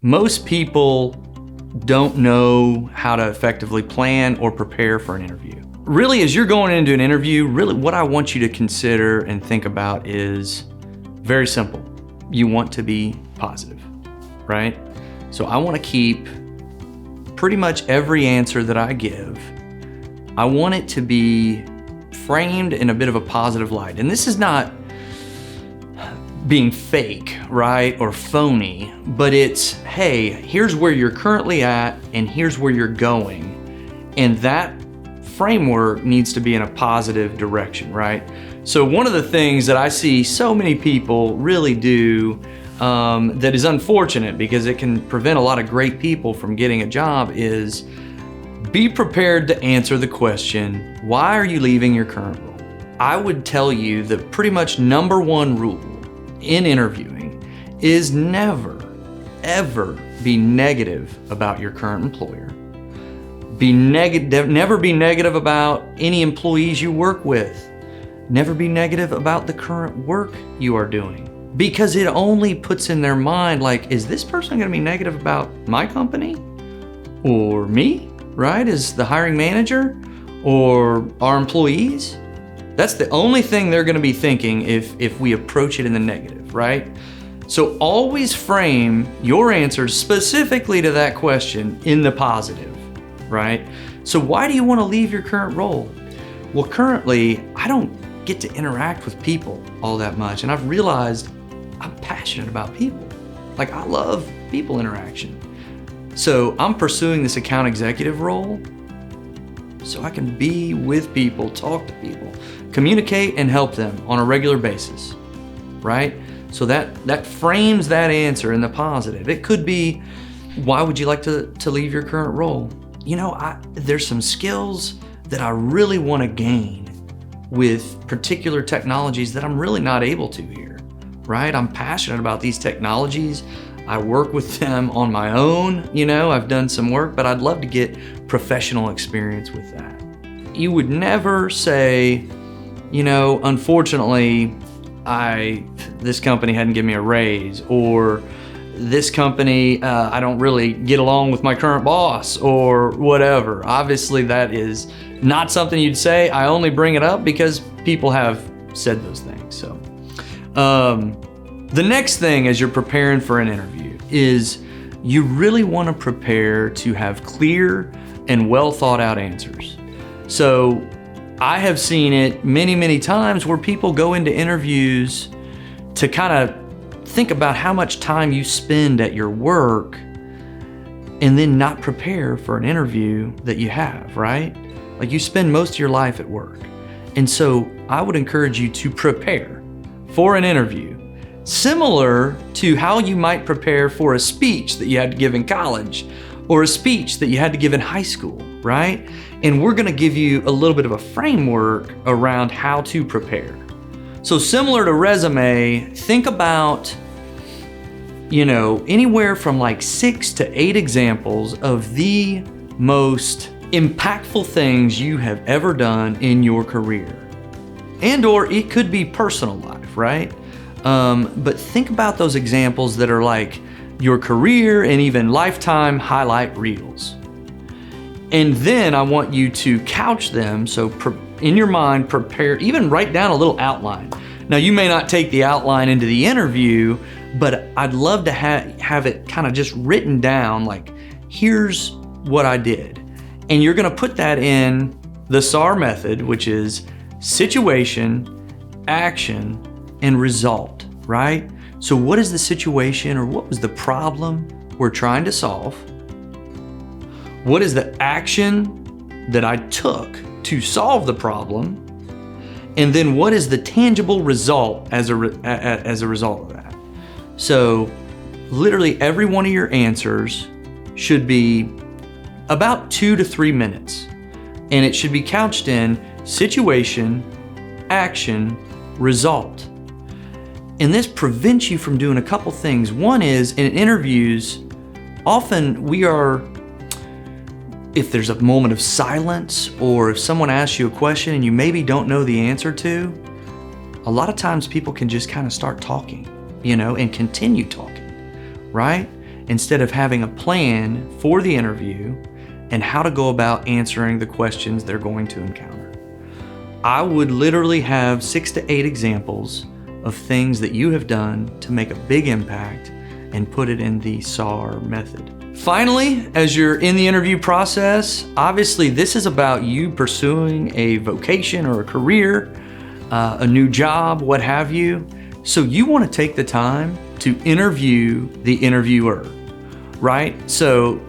Most people don't know how to effectively plan or prepare for an interview. Really, as you're going into an interview, really what I want you to consider and think about is very simple. You want to be positive, right? So I want to keep pretty much every answer that I give, I want it to be framed in a bit of a positive light. And this is not being fake, right, or phony, but it's, hey, here's where you're currently at and here's where you're going. And that framework needs to be in a positive direction, right? So one of the things that I see so many people really do that is unfortunate because it can prevent a lot of great people from getting a job is be prepared to answer the question, why are you leaving your current role? I would tell you that pretty much number one rule in interviewing is never, ever be negative about your current employer. Never be negative about any employees you work with. Never be negative about the current work you are doing. Because it only puts in their mind, like, is this person gonna be negative about my company? Or me, right? As the hiring manager? Or our employees? That's the only thing they're gonna be thinking if we approach it in the negative, right? So always frame your answers specifically to that question in the positive, right? So why do you wanna leave your current role? Well, currently, I don't get to interact with people all that much, and I've realized I'm passionate about people. Like, I love people interaction. So I'm pursuing this account executive role so I can be with people, talk to people, communicate and help them on a regular basis, right? So that frames that answer in the positive. It could be, why would you like to leave your current role? You know, there's some skills that I really want to gain with particular technologies that I'm really not able to here, right? I'm passionate about these technologies. I work with them on my own, you know, I've done some work, but I'd love to get professional experience with that. You would never say, you know, unfortunately, this company hadn't given me a raise, or this company, I don't really get along with my current boss, or whatever. Obviously, that is not something you'd say. I only bring it up because people have said those things. So, the next thing as you're preparing for an interview is you really want to prepare to have clear and well thought out answers. So I have seen it many, many times where people go into interviews to kind of think about how much time you spend at your work and then not prepare for an interview that you have, right? Like, you spend most of your life at work. And so I would encourage you to prepare for an interview similar to how you might prepare for a speech that you had to give in college or a speech that you had to give in high school, right? And we're gonna give you a little bit of a framework around how to prepare. So similar to resume, think about, you know, anywhere from like 6 to 8 examples of the most impactful things you have ever done in your career. And or it could be personal life, right? But think about those examples that are like your career and even lifetime highlight reels. And then I want you to couch them, so in your mind, prepare, even write down a little outline. Now, you may not take the outline into the interview, but I'd love to have it kind of just written down, like, here's what I did. And you're gonna put that in the SAR method, which is situation, action, and result, right? So what is the situation, or what was the problem we're trying to solve? What is the action that I took to solve the problem? And then what is the tangible result as a result of that? So literally every one of your answers should be about 2 to 3 minutes. And it should be couched in situation, action, result. And this prevents you from doing a couple things. One is, in interviews, often if there's a moment of silence, or if someone asks you a question and you maybe don't know the answer to, a lot of times people can just kind of start talking, you know, and continue talking, right? instead of having a plan for the interview and how to go about answering the questions they're going to encounter. I would literally have 6 to 8 examples of things that you have done to make a big impact and put it in the SAR method. Finally, as you're in the interview process, obviously this is about you pursuing a vocation or a career, a new job, what have you. So you want to take the time to interview the interviewer, right? So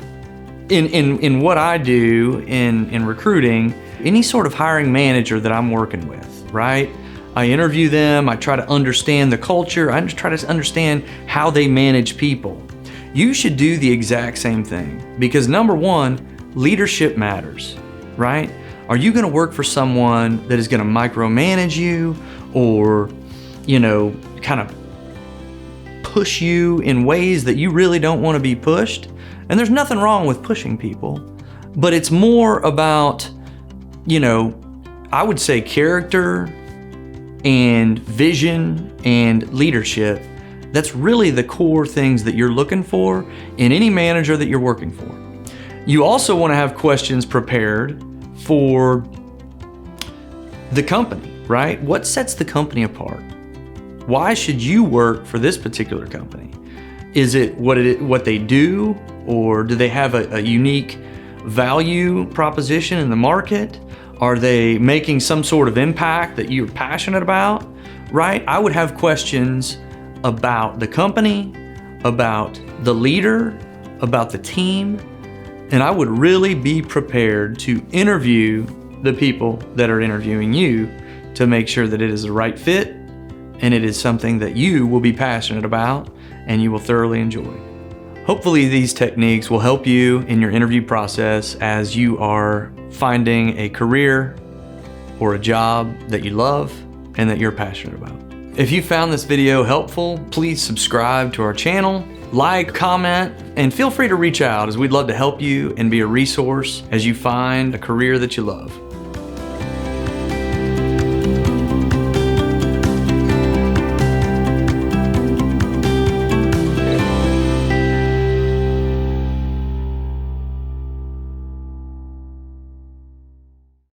in what I do in recruiting, any sort of hiring manager that I'm working with, right? I interview them, I try to understand the culture, I just try to understand how they manage people. You should do the exact same thing because number one, leadership matters, right? Are you gonna work for someone that is gonna micromanage you or, kind of push you in ways that you really don't wanna be pushed? And there's nothing wrong with pushing people, but it's more about, I would say character and vision and leadership. That's really the core things that you're looking for in any manager that you're working for. You also want to have questions prepared for the company, right? What sets the company apart? Why should you work for this particular company? Is it what they do, or do they have a unique value proposition in the market? Are they making some sort of impact that you're passionate about, right? I would have questions about the company, about the leader, about the team, and I would really be prepared to interview the people that are interviewing you to make sure that it is the right fit and it is something that you will be passionate about and you will thoroughly enjoy. Hopefully these techniques will help you in your interview process as you are finding a career or a job that you love and that you're passionate about. If you found this video helpful, please subscribe to our channel, like, comment, and feel free to reach out as we'd love to help you and be a resource as you find a career that you love.